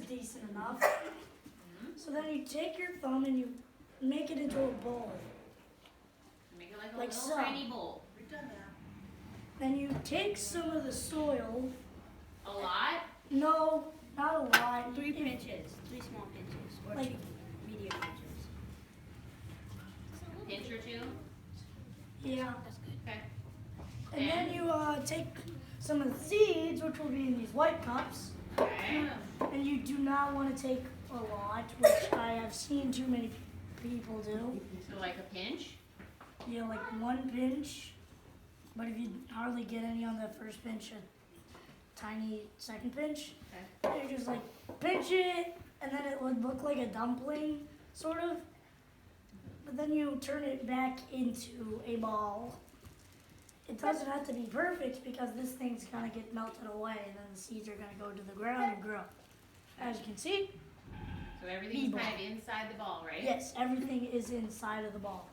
decent enough. So then you take your thumb and you make it into a bowl. Make it like a Like little so. tiny bowl. We've done that. Then you take some of the soil. A lot? No, not a lot. 3 pinches, 3 small pinches, or Like- 2 medium pinches. Pinch or two? Yeah. That's good. Okay. And then you take some of the seeds, which will be in these white cups. Okay. And you do not want to take a lot, which I have seen too many people do. So like a pinch? Yeah, like 1 pinch. But if you hardly get any on the first pinch, a tiny second pinch. Okay. You just like pinch it, and then it would look like a dumpling, sort of. But then you turn it back into a ball. It doesn't have to be perfect because this thing's gonna get melted away, and then the seeds are gonna go to the ground and grow. As you can see, So everything's bee kind of inside the ball, right? yes, everything is inside of the ball.